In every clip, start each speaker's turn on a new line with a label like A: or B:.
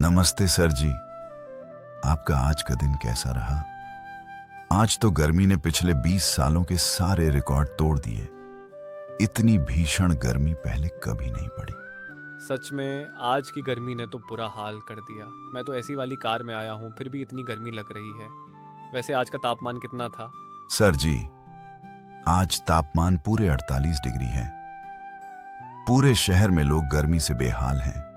A: नमस्ते सर जी। आपका आज का दिन कैसा रहा? आज तो गर्मी ने पिछले 20 सालों के सारे रिकॉर्ड तोड़ दिए। इतनी भीषण गर्मी पहले कभी नहीं पड़ी।
B: सच में आज की गर्मी ने तो बुरा हाल कर दिया। मैं तो ऐसी वाली कार में आया हूँ, फिर भी इतनी गर्मी लग रही है। वैसे आज का तापमान कितना था?
A: सर जी, आज तापमान पूरे 48 डिग्री है। पूरे शहर में लोग गर्मी से बेहाल हैं।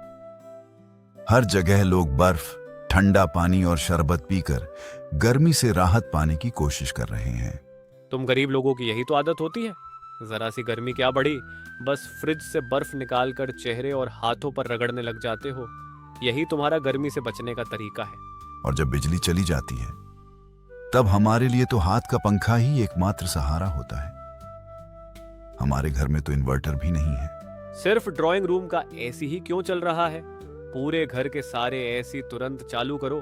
A: हर जगह लोग बर्फ, ठंडा पानी और शरबत पीकर गर्मी से राहत पाने की कोशिश कर रहे हैं।
B: तुम गरीब लोगों की यही तो आदत होती है। जरा सी गर्मी क्या बढ़ी, बस फ्रिज से बर्फ निकाल कर चेहरे और हाथों पर रगड़ने लग जाते हो। यही तुम्हारा गर्मी से बचने का तरीका है।
A: और जब बिजली चली जाती है तब हमारे लिए तो हाथ का पंखा ही एकमात्र सहारा होता है। हमारे घर में तो इन्वर्टर भी नहीं है।
B: सिर्फ ड्राइंग रूम का एसी ही क्यों चल रहा है? पूरे घर के सारे एसी तुरंत चालू करो।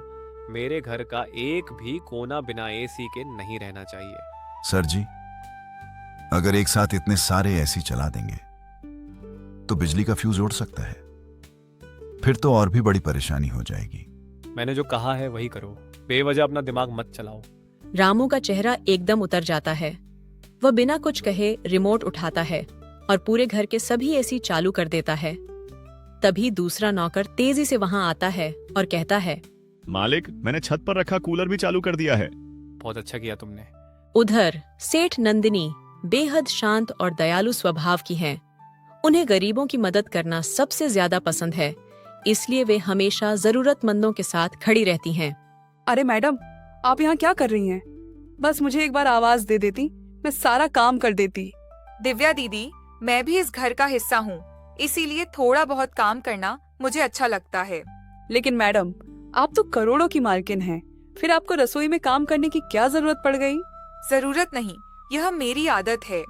B: मेरे घर का एक भी कोना बिना एसी के नहीं रहना चाहिए।
A: सर जी, अगर एक साथ इतने सारे एसी चला देंगे तो बिजली का फ्यूज उड़ सकता है। फिर तो और भी बड़ी परेशानी हो जाएगी।
B: मैंने जो कहा है वही करो, बेवजह अपना दिमाग मत चलाओ।
C: रामू का चेहरा एकदम उतर जाता है। वह बिना कुछ कहे रिमोट उठाता है और पूरे घर के सभी एसी चालू कर देता है। तभी दूसरा नौकर तेजी से वहां आता है और कहता है,
D: मालिक, मैंने छत पर रखा कूलर भी चालू कर दिया है।
B: बहुत अच्छा किया तुमने।
C: उधर सेठ नंदिनी बेहद शांत और दयालु स्वभाव की हैं। उन्हें गरीबों की मदद करना सबसे ज्यादा पसंद है, इसलिए वे हमेशा जरूरतमंदों के साथ खड़ी रहती हैं।
E: अरे मैडम, आप यहाँ क्या कर रही हैं? बस मुझे एक बार आवाज दे देती, मैं सारा काम कर देती।
F: दिव्या दीदी, मैं भी इस घर का हिस्सा हूँ, इसीलिए थोड़ा बहुत काम करना मुझे अच्छा लगता है।
E: लेकिन मैडम, आप तो करोड़ों की मालकिन हैं, फिर आपको रसोई में काम करने की क्या जरूरत पड़ गई?
F: जरूरत नहीं, यह मेरी आदत है।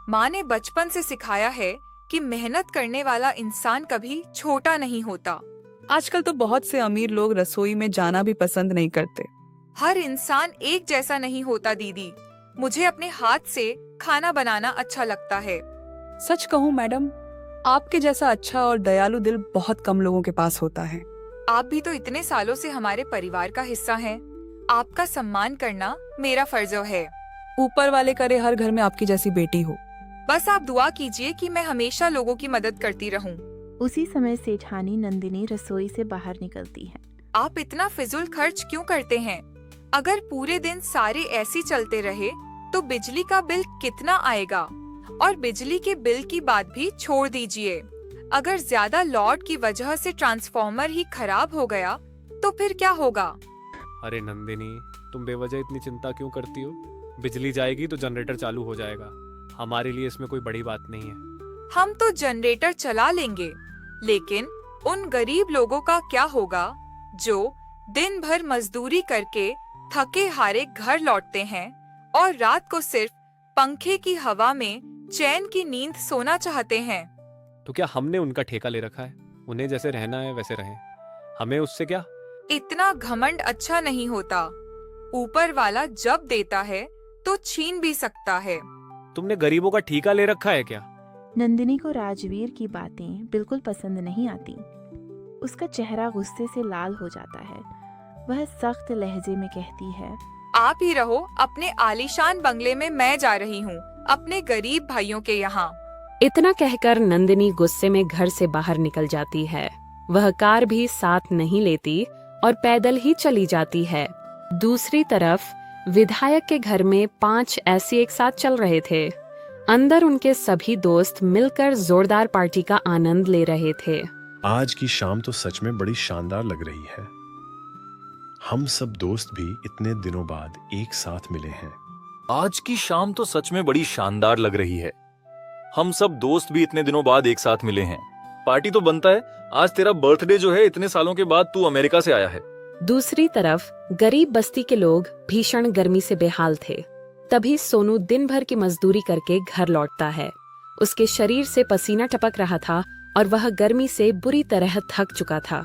F: माँ ने बचपन से सिखाया है कि मेहनत करने वाला इंसान कभी छोटा नहीं होता।
E: आजकल तो बहुत से अमीर लोग रसोई में जाना भी पसंद नहीं करते।
F: हर इंसान एक जैसा नहीं होता दीदी। मुझे अपने हाथ से खाना बनाना अच्छा लगता है।
E: सच कहूँ मैडम, आपके जैसा अच्छा और दयालु दिल बहुत कम लोगों के पास होता है।
F: आप भी तो इतने सालों से हमारे परिवार का हिस्सा हैं। आपका सम्मान करना मेरा फर्ज है।
E: ऊपर वाले करे हर घर में आपकी जैसी बेटी हो।
F: बस आप दुआ कीजिए कि मैं हमेशा लोगों की मदद करती रहूं।
G: उसी समय सेठानी नंदिनी रसोई से बाहर निकलती है।
F: आप इतना फिजूल खर्च क्यों करते हैं? अगर पूरे दिन सारे ऐसे चलते रहे तो बिजली का बिल कितना आएगा? और बिजली के बिल की बात भी छोड़ दीजिए। अगर ज्यादा लोड की वजह से ट्रांसफार्मर ही खराब हो गया तो फिर क्या होगा?
B: अरे नंदिनी, तुम बेवजह इतनी चिंता क्यों करती हो? बिजली जाएगी तो जनरेटर चालू हो जाएगा। हमारे लिए इसमें कोई बड़ी बात नहीं है।
F: हम तो जनरेटर चला लेंगे, लेकिन उन गरीब लोगों का क्या होगा जो दिन भर मजदूरी करके थके हारे घर लौटते हैं और रात को सिर्फ पंखे की हवा में चैन की नींद सोना चाहते हैं?
B: तो क्या हमने उनका ठेका ले रखा है? उन्हें जैसे रहना है वैसे रहें, हमें उससे क्या?
F: इतना घमंड अच्छा नहीं होता। ऊपर वाला जब देता है तो छीन भी सकता है।
B: तुमने गरीबों का ठेका ले रखा है क्या?
G: नंदिनी को राजवीर की बातें बिल्कुल पसंद नहीं आती। उसका चेहरा गुस्से से लाल हो जाता है। वह सख्त लहजे में कहती है,
F: आप ही रहो अपने आलीशान बंगले में, मैं जा रही हूँ अपने गरीब भाइयों के यहाँ।
C: इतना कहकर नंदिनी गुस्से में घर से बाहर निकल जाती है। वह कार भी साथ नहीं लेती और पैदल ही चली जाती है। दूसरी तरफ विधायक के घर में 5 ऐसे एक साथ चल रहे थे। अंदर उनके सभी दोस्त मिलकर जोरदार पार्टी का आनंद ले रहे थे।
H: आज की शाम तो सच में बड़ी शानदार लग रही है। हम सब दोस्त भी इतने दिनों बाद एक साथ मिले हैं।
I: आज की शाम तो सच में बड़ी शानदार लग रही है। हम सब दोस्त भी इतने दिनों बाद एक साथ मिले हैं। पार्टी तो बनता है। आज तेरा बर्थडे जो है, इतने सालों के बाद तू अमेरिका से आया है।
C: दूसरी तरफ गरीब बस्ती के लोग भीषण गर्मी से बेहाल थे। तभी सोनू दिन भर की मजदूरी करके घर लौटता है। उसके शरीर से पसीना टपक रहा था और वह गर्मी से बुरी तरह थक चुका था।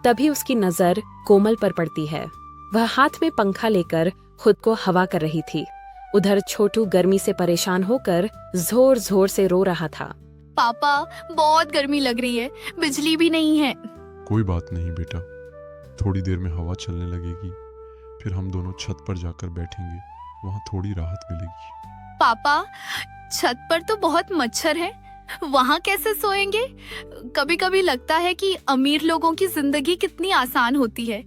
C: तभी उसकी नजर कोमल पर पड़ती है। वह हाथ में पंखा लेकर खुद को हवा कर रही थी। उधर छोटू गर्मी से परेशान होकर जोर जोर से रो रहा था।
J: पापा, बहुत गर्मी लग रही है, बिजली भी नहीं है।
K: कोई बात नहीं बेटा,
J: थोड़ी देर में हवा चलने लगेगी, फिर हम दोनों छत पर जाकर बैठेंगे, वहाँ थोड़ी राहत मिलेगी।
K: पापा, छत पर तो बहुत मच्छर है, वहाँ कैसे सोएंगे? कभी कभी लगता है कि अमीर लोगों की जिंदगी कितनी आसान होती है,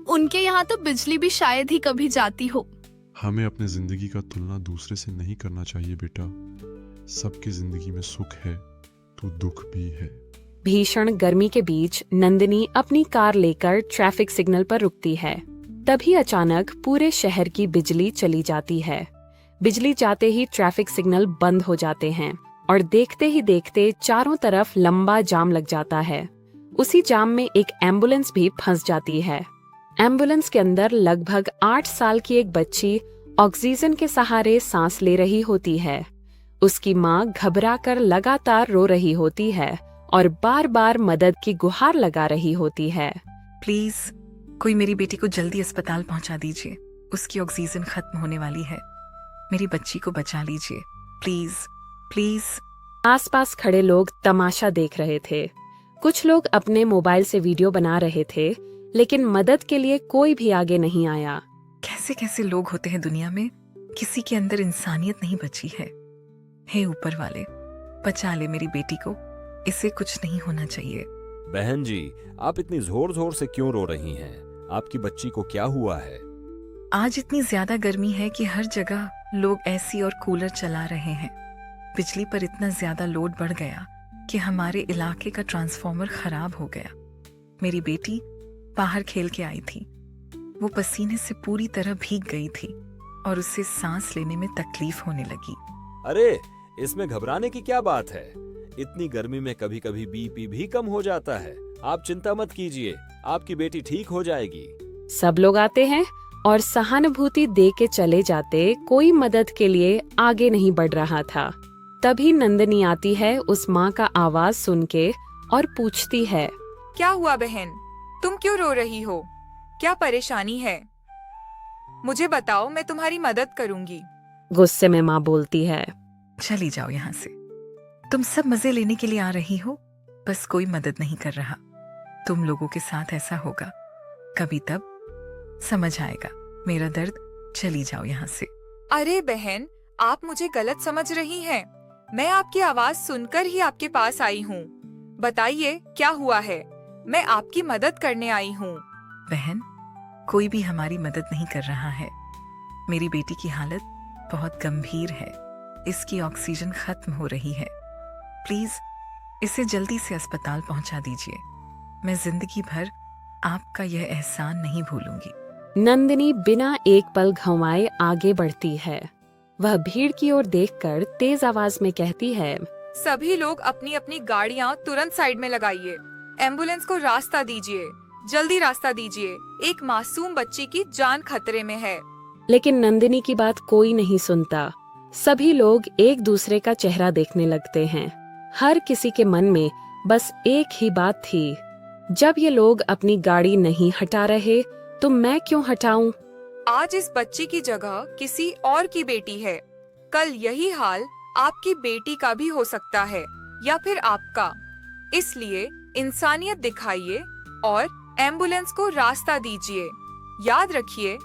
K: उनके यहाँ तो बिजली भी शायद ही कभी जाती हो।
J: हमें अपने जिंदगी का तुलना दूसरे से नहीं करना चाहिए बेटा। सबकी जिंदगी में सुख है तो दुख भी है।
C: भीषण गर्मी के बीच नंदिनी अपनी कार लेकर ट्रैफिक सिग्नल पर रुकती है। तभी अचानक पूरे शहर की बिजली चली जाती है। बिजली जाते ही ट्रैफिक सिग्नल बंद हो जाते हैं और देखते ही देखते चारों तरफ लंबा जाम लग जाता है। उसी जाम में एक एम्बुलेंस भी फंस जाती है। एम्बुलेंस के अंदर लगभग 8 साल की एक बच्ची ऑक्सीजन के सहारे सांस ले रही होती है। उसकी माँ घबराकर लगातार रो रही होती है और बार बार मदद की गुहार लगा रही होती है।
L: प्लीज कोई मेरी बेटी को जल्दी अस्पताल पहुंचा दीजिए, उसकी ऑक्सीजन खत्म होने वाली है। मेरी बच्ची को बचा लीजिए, प्लीज प्लीज।
C: आसपास खड़े लोग तमाशा देख रहे थे। कुछ लोग अपने मोबाइल से वीडियो बना रहे थे, लेकिन मदद के लिए कोई भी आगे नहीं आया।
L: कैसे कैसे लोग होते हैं दुनिया में, किसी के अंदर इंसानियत नहीं बची है। हे ऊपर वाले, बचा ले मेरी बेटी को, इसे कुछ नहीं होना चाहिए।
M: बहन जी, आप इतनी जोर जोर से क्यों रो रही हैं? आपकी बच्ची को क्या हुआ है?
L: आज इतनी ज्यादा गर्मी है कि हर जगह लोग एसी और कूलर चला रहे हैं। बिजली पर इतना ज्यादा लोड बढ़ गया कि हमारे इलाके का ट्रांसफार्मर खराब हो गया। मेरी बेटी बाहर खेल के आई थी, वो पसीने से पूरी तरह भीग गई थी और उसे सांस लेने में तकलीफ होने लगी।
M: अरे, इसमें घबराने की क्या बात है? इतनी गर्मी में कभी कभी बीपी भी कम हो जाता है। आप चिंता मत कीजिए, आपकी बेटी ठीक हो जाएगी।
C: सब लोग आते हैं और सहानुभूति दे के चले जाते, कोई मदद के लिए आगे नहीं बढ़ रहा था। तभी नंदिनी आती है उस माँ का आवाज सुन के और पूछती है,
F: क्या हुआ बहन, तुम क्यों रो रही हो? क्या परेशानी है? मुझे बताओ, मैं तुम्हारी मदद करूंगी।
C: गुस्से में माँ बोलती है,
L: चली जाओ यहाँ से। तुम सब मजे लेने के लिए आ रही हो, बस कोई मदद नहीं कर रहा। तुम लोगों के साथ ऐसा होगा, कभी तब समझ आएगा मेरा दर्द। चली जाओ यहाँ से।
F: अरे बहन, आप मुझे गलत समझ रही हैं। मैं आपकी आवाज सुनकर ही आपके पास आई हूँ। बताइए क्या हुआ है, मैं आपकी मदद करने आई हूँ।
L: बहन, कोई भी हमारी मदद नहीं कर रहा है। मेरी बेटी की हालत बहुत गंभीर है, इसकी ऑक्सीजन खत्म हो रही है। प्लीज इसे जल्दी से अस्पताल पहुंचा दीजिए। मैं जिंदगी भर आपका यह एहसान नहीं भूलूंगी।
C: नंदिनी बिना एक पल घुमाए आगे बढ़ती है। वह भीड़ की ओर देखकर तेज आवाज में कहती है,
F: सभी लोग अपनी अपनी गाड़ियाँ तुरंत साइड में लगाइए। एम्बुलेंस को रास्ता दीजिए, जल्दी रास्ता दीजिए। एक मासूम बच्ची की जान खतरे में है।
C: लेकिन नंदिनी की बात कोई नहीं सुनता। सभी लोग एक दूसरे का चेहरा देखने लगते हैं। हर किसी के मन में बस एक ही बात थी, जब ये लोग अपनी गाड़ी नहीं हटा रहे तो मैं क्यों हटाऊं?
F: आज इस बच्ची की जगह किसी और की बेटी है, कल यही हाल आपकी बेटी का भी हो सकता है, या फिर आपका। इसलिए इंसानियत दिखाइए और एम्बुलेंस को रास्ता दीजिए। याद रखिए,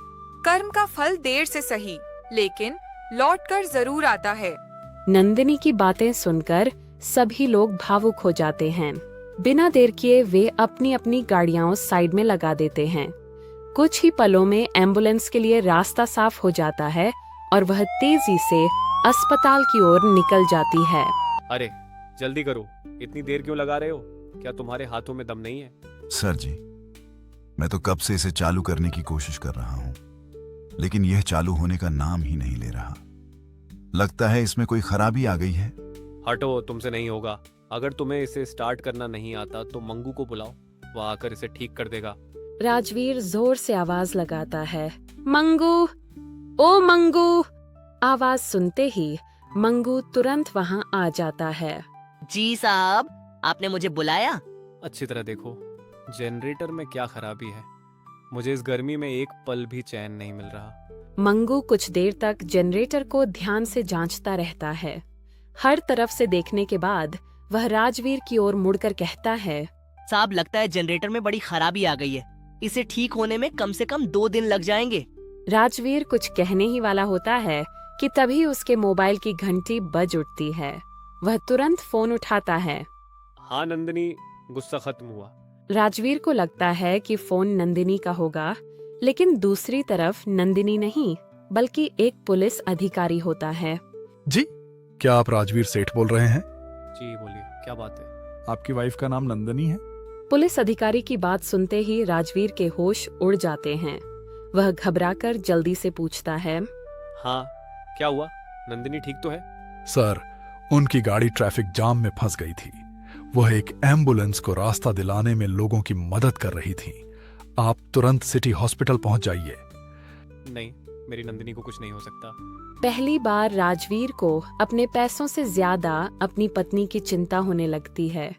F: कर्म का फल देर से सही, लेकिन लौटकर जरूर आता है।
C: नंदिनी की बातें सुनकर सभी लोग भावुक हो जाते हैं। बिना देर किए वे अपनी अपनी गाड़ियां साइड में लगा देते हैं। कुछ ही पलों में एम्बुलेंस के लिए रास्ता साफ हो जाता है और वह तेजी से अस्पताल की ओर निकल जाती है।
B: अरे जल्दी करो, इतनी देर क्यों लगा रहे हो? क्या तुम्हारे हाथों में दम नहीं है?
A: सर जी, मैं तो कब से इसे चालू करने की कोशिश कर रहा हूँ, लेकिन यह चालू होने का नाम ही नहीं ले रहा। लगता है इसमें कोई खराबी आ गई है।
B: हटो, तुमसे नहीं होगा। अगर तुम्हें इसे स्टार्ट करना नहीं आता तो मंगू को बुलाओ, वो आकर इसे ठीक कर देगा।
C: राजवीर जोर से आवाज लगाता है, मंगू, ओ मंगू। आवाज सुनते ही मंगू तुरंत वहाँ आ जाता है।
N: जी साहब, आपने मुझे बुलाया?
B: अच्छी तरह देखो, जनरेटर में क्या खराबी है। मुझे इस गर्मी में एक पल भी चैन नहीं मिल रहा।
C: मंगू कुछ देर तक जनरेटर को ध्यान से जांचता रहता है। हर तरफ से देखने के बाद वह राजवीर की ओर मुड़कर कहता है,
N: साहब, लगता है जनरेटर में बड़ी खराबी आ गई है। इसे ठीक होने में कम से कम 2 दिन लग जाएंगे।
C: राजवीर कुछ कहने ही वाला होता है कि तभी उसके मोबाइल की घंटी बज उठती है। वह तुरंत फोन उठाता है।
B: हाँ नंदिनी, गुस्सा खत्म हुआ।
C: राजवीर को लगता है कि फोन नंदिनी का होगा, लेकिन दूसरी तरफ नंदिनी नहीं बल्कि एक पुलिस अधिकारी होता है।
O: जी, क्या आप राजवीर सेठ बोल रहे हैं?
B: जी बोलिए, क्या बात है?
O: आपकी वाइफ का नाम नंदिनी है?
C: पुलिस अधिकारी की बात सुनते ही राजवीर के होश उड़ जाते हैं। वह घबराकर जल्दी से पूछता है,
B: हाँ क्या हुआ? नंदिनी ठीक तो है?
O: सर, उनकी गाड़ी ट्रैफिक जाम में फंस गई थी। वह एक एम्बुलेंस को रास्ता दिलाने में लोगों की मदद कर रही थी। आप तुरंत सिटी हॉस्पिटल पहुंच जाइए।
B: नहीं, मेरी नंदिनी को कुछ नहीं हो सकता।
C: पहली बार राजवीर को अपने पैसों से ज्यादा अपनी पत्नी की चिंता होने लगती है।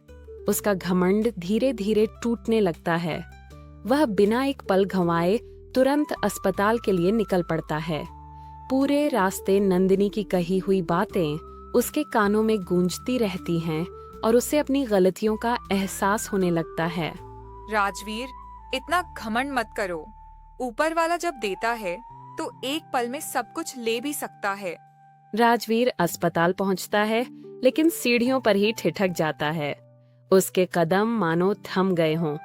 C: उसका घमंड धीरे धीरे टूटने लगता है। वह बिना एक पल गंवाए तुरंत अस्पताल के लिए निकल पड़ता है। पूरे रास्ते नंदिनी की कही हुई बातें उसके कानों में गूंजती रहती हैं और उसे अपनी गलतियों का एहसास होने लगता है।
F: राजवीर, इतना घमंड मत करो। ऊपर वाला जब देता है तो एक पल में सब कुछ ले भी सकता है।
C: राजवीर अस्पताल पहुंचता है, लेकिन सीढ़ियों पर ही ठिठक जाता है। उसके कदम मानो थम गए हों।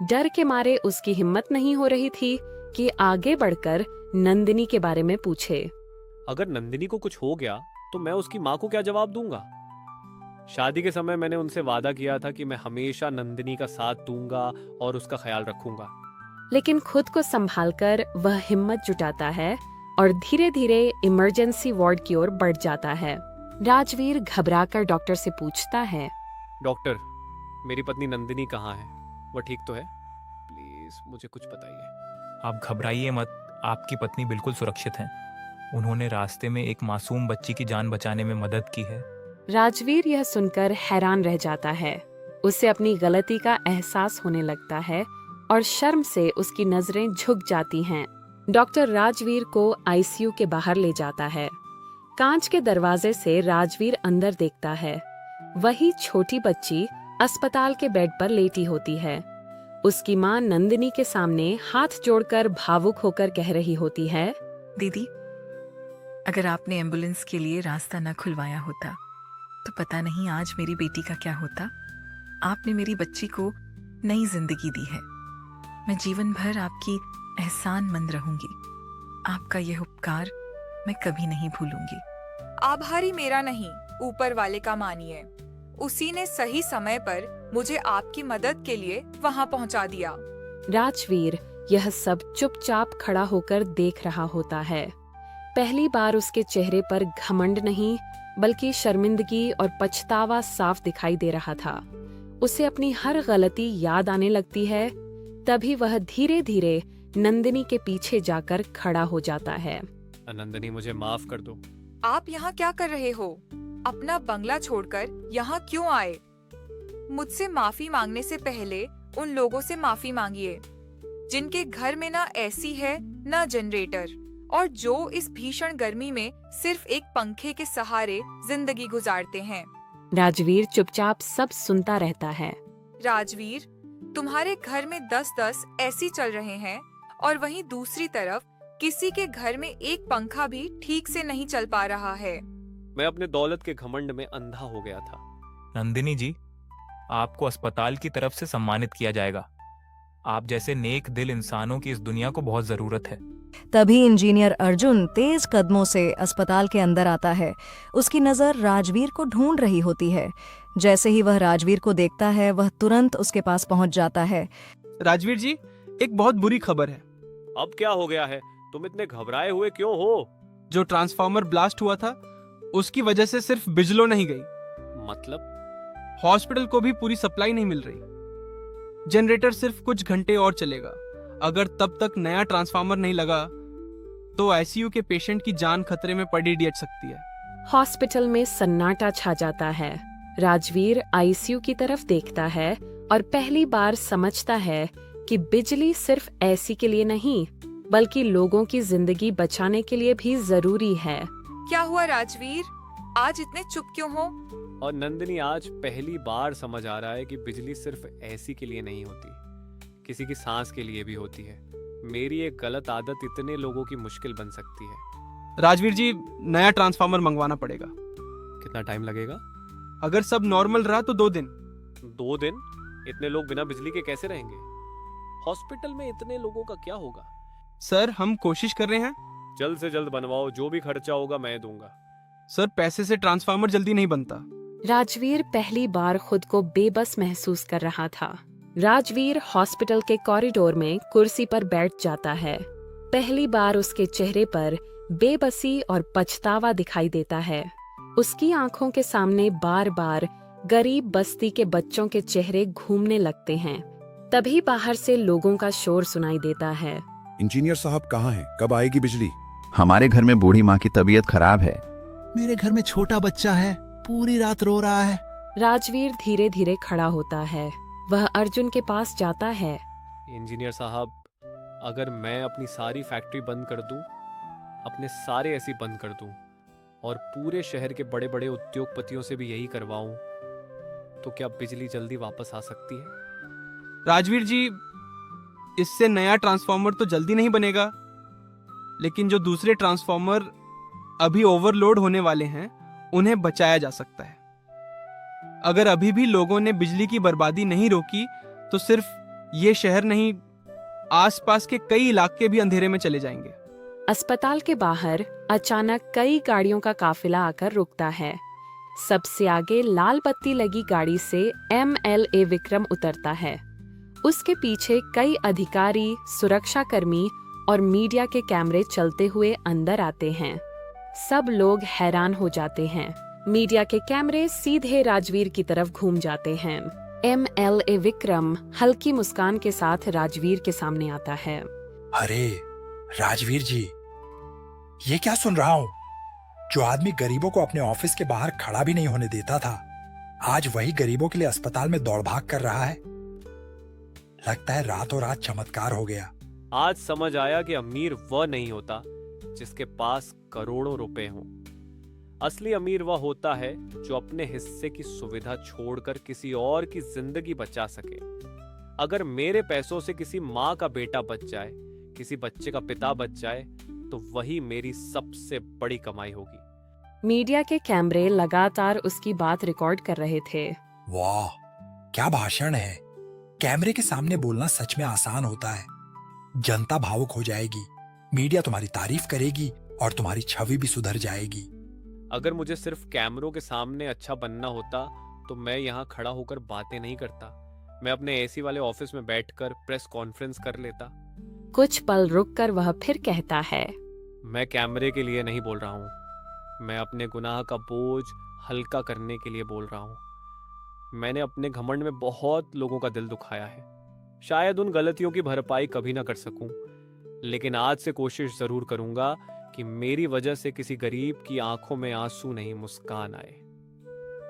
C: डर के मारे उसकी हिम्मत नहीं हो रही थी कि आगे बढ़कर नंदिनी के बारे में पूछे।
B: अगर नंदिनी को कुछ हो गया तो मैं उसकी माँ को क्या जवाब दूंगा? शादी के समय मैंने उनसे वादा किया था कि मैं हमेशा नंदिनी का साथ दूंगा और उसका ख्याल रखूंगा।
C: लेकिन खुद को संभालकर वह हिम्मत जुटाता है और धीरे धीरे इमरजेंसी वार्ड की ओर बढ़ जाता है। राजवीर घबराकर डॉक्टर से पूछता है,
B: डॉक्टर, मेरी पत्नी नंदिनी कहाँ है? वह ठीक तो है? प्लीज मुझे कुछ बताइए।
P: आप घबराइए मत, आपकी पत्नी बिल्कुल सुरक्षित हैं। उन्होंने रास्ते में एक मासूम बच्ची की जान बचाने में मदद की है।
C: राजवीर यह सुनकर हैरान रह जाता है। उसे अपनी गलती का एहसास होने लगता है और शर्म से उसकी नजरें झुक जाती हैं। डॉक्टर राजवीर को आईसीयू के बाहर ले जाता है। कांच के दरवाजे से राजवीर अंदर देखता है। वही छोटी बच्ची अस्पताल के बेड पर लेटी होती है। उसकी माँ नंदिनी के सामने हाथ जोड़कर भावुक होकर कह रही होती है,
L: दीदी, अगर आपने एम्बुलेंस के लिए रास्ता न खुलवाया होता तो पता नहीं आज मेरी बेटी का क्या होता। आपने मेरी बच्ची को नई जिंदगी दी है। मैं जीवन भर आपकी एहसानमंद रहूंगी। आपका यह उपकार मैं कभी नहीं भूलूंगी।
F: आभारी मेरा नहीं, ऊपर वाले का मानिए। उसी ने सही समय पर मुझे आपकी मदद के लिए वहाँ पहुँचा दिया।
C: राजवीर यह सब चुपचाप खड़ा होकर देख रहा होता है। पहली बार उसके चेहरे पर घमंड नहीं बल्कि शर्मिंदगी और पछतावा साफ दिखाई दे रहा था। उसे अपनी हर गलती याद आने लगती है। तभी वह धीरे धीरे नंदिनी के पीछे जाकर खड़ा हो जाता है।
B: नंदिनी, मुझे माफ कर दो।
F: आप यहाँ क्या कर रहे हो? अपना बंगला छोड़कर यहाँ क्यों आए? मुझसे माफी मांगने से पहले उन लोगों से माफी मांगिए जिनके घर में ना एसी है ना जनरेटर, और जो इस भीषण गर्मी में सिर्फ एक पंखे के सहारे जिंदगी गुजारते हैं।
C: राजवीर चुपचाप सब सुनता रहता है।
F: राजवीर, तुम्हारे घर में 10-10 एसी चल रहे हैं और वहीं दूसरी तरफ किसी के घर में एक पंखा भी ठीक से नहीं चल पा रहा है।
B: मैं अपने दौलत के घमंड में अंधा हो गया था।
P: नंदिनी जी, आपको अस्पताल की तरफ से सम्मानित किया जाएगा। आप जैसे नेक दिल इंसानों की इस दुनिया को बहुत जरूरत है।
Q: तभी इंजीनियर अर्जुन तेज कदमों से अस्पताल के अंदर आता है। उसकी नजर राजवीर को ढूंढ रही होती है। जैसे ही वह राजवीर को देखता है, वह तुरंत उसके पास पहुंच जाता है।
R: राजवीर जी, एक बहुत बुरी खबर है।
B: अब क्या हो गया है? तुम इतने घबराए हुए क्यों हो?
R: जो ट्रांसफार्मर ब्लास्ट हुआ था उसकी वजह से सिर्फ बिजली नहीं गई,
B: मतलब
R: हॉस्पिटल को भी पूरी सप्लाई नहीं मिल रही। जनरेटर सिर्फ कुछ घंटे और चलेगा। अगर तब तक नया ट्रांसफार्मर नहीं लगा तो आईसीयू के पेशेंट की जान खतरे में पड़ी डिच सकती है।
C: हॉस्पिटल में सन्नाटा छा जाता है। राजवीर आईसीयू की तरफ देखता है और पहली बार समझता है कि बिजली सिर्फ ऐसी के लिए नहीं बल्कि लोगों की जिंदगी बचाने के लिए भी जरूरी है।
F: क्या हुआ राजवीर? आज इतने चुप क्यों हो?
B: और नंदिनी, आज पहली बार समझ आ रहा है कि बिजली सिर्फ ऐसी के लिए नहीं होती। किसी की सांस के लिए भी होती है। मेरी एक गलत आदत इतने लोगों की मुश्किल बन सकती है।
R: राजवीर जी, नया ट्रांसफार्मर मंगवाना पड़ेगा।
B: कितना टाइम लगेगा?
R: अगर सब नॉर्मल रहा तो 2 दिन।
B: 2 दिन? इतने लोग बिना बिजली के कैसे रहेंगे? हॉस्पिटल में इतने लोगों का क्या होगा?
R: सर, हम कोशिश कर रहे हैं।
B: जल्द से जल्द बनवाओ, जो भी खर्चा होगा मैं दूंगा।
R: सर, पैसे से ट्रांसफार्मर जल्दी नहीं बनता।
C: राजवीर पहली बार खुद को बेबस महसूस कर रहा था। राजवीर हॉस्पिटल के कॉरिडोर में कुर्सी पर बैठ जाता है। पहली बार उसके चेहरे पर बेबसी और पछतावा दिखाई देता है। उसकी आंखों के सामने बार बार गरीब बस्ती के बच्चों के चेहरे घूमने लगते हैं। तभी बाहर से लोगों का शोर सुनाई देता है।
S: इंजीनियर साहब कहाँ हैं? कब आएगी बिजली?
A: हमारे घर में बूढ़ी माँ की तबीयत खराब है।
T: मेरे घर में छोटा बच्चा है, पूरी रात रो रहा है।
C: राजवीर धीरे धीरे खड़ा होता है। वह अर्जुन के पास जाता है।
B: इंजीनियर साहब, अगर मैं अपनी सारी फैक्ट्री बंद कर दूं, अपने सारे एसी बंद कर दूं और पूरे शहर के बड़े बड़े उद्योगपतियों से भी यही करवाऊं, तो क्या बिजली जल्दी वापस आ सकती है?
R: राजवीर जी, इससे नया ट्रांसफार्मर तो जल्दी नहीं बनेगा, लेकिन जो दूसरे ट्रांसफार्मर अभी ओवरलोड होने वाले हैं उन्हें बचाया जा सकता है। अगर अभी भी लोगों ने बिजली की बर्बादी नहीं रोकी तो सिर्फ ये शहर नहीं, आसपास के कई इलाके भी अंधेरे में चले जाएंगे।
C: अस्पताल के बाहर अचानक कई गाड़ियों का काफिला आकर रुकता है। सबसे आगे लाल बत्ती लगी गाड़ी से MLA विक्रम उतरता है। उसके पीछे कई अधिकारी, सुरक्षाकर्मी और मीडिया के कैमरे चलते हुए अंदर आते हैं। सब लोग हैरान हो जाते हैं। मीडिया के कैमरे सीधे राजवीर की तरफ घूम जाते हैं। MLA विक्रम हल्की मुस्कान के साथ राजवीर के सामने आता है।
T: अरे राजवीर जी, ये क्या सुन रहा हूँ? जो आदमी गरीबों को अपने ऑफिस के बाहर खड़ा भी नहीं होने देता था, आज वही गरीबों के लिए अस्पताल में दौड़ भाग कर रहा है। लगता है रातों रात चमत्कार हो गया।
B: आज समझ आया कि अमीर वह नहीं होता जिसके पास करोड़ों रुपए हों। असली अमीर वह होता है जो अपने हिस्से की सुविधा छोड़कर किसी और की जिंदगी बचा सके। अगर मेरे पैसों से किसी माँ का बेटा बच जाए, किसी बच्चे का पिता बच जाए, तो वही मेरी सबसे बड़ी कमाई होगी।
C: मीडिया के कैमरे लगातार उसकी बात रिकॉर्ड कर रहे थे।
T: वाह, क्या भाषण है! कैमरे के सामने बोलना सच में आसान होता है। जनता भावुक हो जाएगी, मीडिया तुम्हारी तारीफ करेगी और तुम्हारी छवि भी सुधर जाएगी।
B: अगर मुझे सिर्फ कैमरों के सामने अच्छा बनना होता तो मैं यहाँ खड़ा होकर बातें नहीं करता। मैं अपने एसी वाले ऑफिस में बैठकर प्रेस कॉन्फ्रेंस कर लेता।
C: कुछ पल रुककर वह फिर कहता है,
B: मैं कैमरे के लिए नहीं बोल रहा हूँ, मैं अपने गुनाह का बोझ हल्का करने के लिए बोल रहा हूँ। मैंने अपने घमंड में बहुत लोगों का दिल दुखाया है। शायद उन गलतियों की भरपाई कभी ना कर सकूं, लेकिन आज से कोशिश जरूर करूंगा कि मेरी वजह से किसी गरीब की आंखों में आंसू नहीं, मुस्कान आए।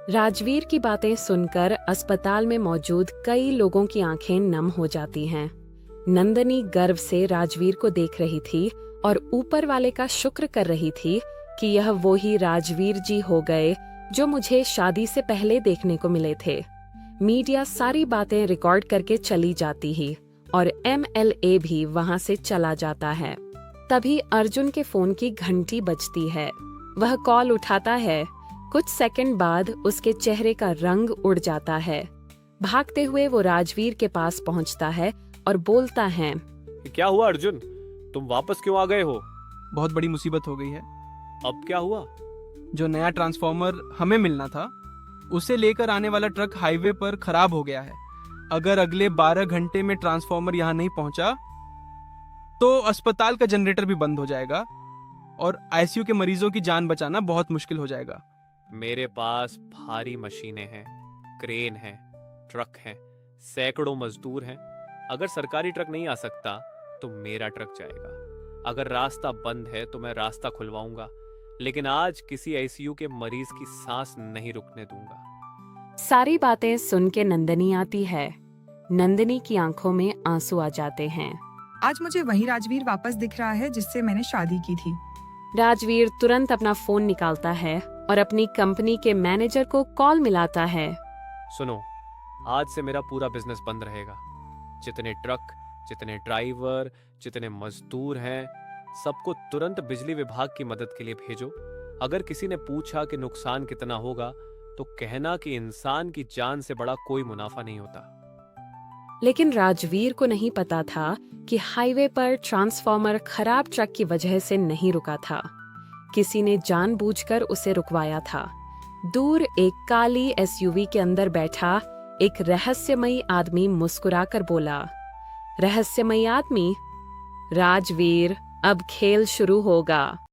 C: राजवीर की बातें सुनकर अस्पताल में मौजूद कई लोगों की आंखें नम हो जाती हैं। नंदनी गर्व से राजवीर को देख रही थी और ऊपर वाले का शुक्र कर रही थी कि यह वो ही राजवीर जी हो गए जो मुझे शादी से पहले देखने को मिले थे। मीडिया सारी बातें रिकॉर्ड करके चली जाती ही और MLA भी वहां से चला जाता है। तभी अर्जुन के फोन की घंटी बजती है। वह कॉल उठाता है। कुछ सेकंड बाद उसके चेहरे का रंग उड़ जाता है। भागते हुए वो राजवीर के पास पहुंचता है और बोलता है,
B: क्या हुआ अर्जुन, तुम वापस क्यों आ गए हो?
R: बहुत बड़ी मुसीबत हो गई है।
B: अब क्या हुआ?
R: जो नया ट्रांसफार्मर हमें मिलना था, उसे लेकर आने वाला ट्रक हाईवे पर खराब हो गया है। अगर अगले 12 घंटे में ट्रांसफार्मर यहाँ नहीं पहुंचा तो अस्पताल का जनरेटर भी बंद हो जाएगा और ICU के मरीजों की जान बचाना बहुत मुश्किल हो जाएगा।
B: मेरे पास भारी मशीनें हैं, क्रेन हैं, ट्रक हैं, सैकड़ों मजदूर हैं। अगर सरकारी ट्रक नहीं आ सकता तो मेरा ट्रक जाएगा। अगर रास्ता बंद है तो मैं रास्ता खुलवाऊंगा, लेकिन आज किसी ICU के मरीज की सांस नहीं रुकने दूंगा।
C: सारी बातें सुन के नंदनी आती है। नंदनी की आंखों में आंसू आ जाते हैं।
F: आज मुझे वही राजवीर वापस दिख रहा है जिससे मैंने शादी की थी।
C: राजवीर तुरंत अपना फोन निकालता है और अपनी कंपनी के मैनेजर को कॉल मिलाता है।
B: सुनो, आज से मेरा पूरा बिजनेस बंद रहेगा। जितने ट्रक, जितने ड्राइवर, जितने मजदूर हैं, सबको तुरंत बिजली विभाग की मदद के लिए भेजो। अगर किसी ने पूछा कि नुकसान कितना होगा तो कहना कि इंसान की जान से बड़ा कोई मुनाफा नहीं होता।
C: लेकिन राजवीर को नहीं पता था कि हाईवे पर ट्रांसफॉर्मर खराब ट्रक की वजह से नहीं रुका था। किसी ने जानबूझकर उसे रुकवाया था। दूर एक काली एसयूवी के अंदर बैठा एक रहस्यमयी आदमी मुस्कुराकर बोला, रहस्यमयी आदमी, राजवीर, अब खेल शुरू होगा।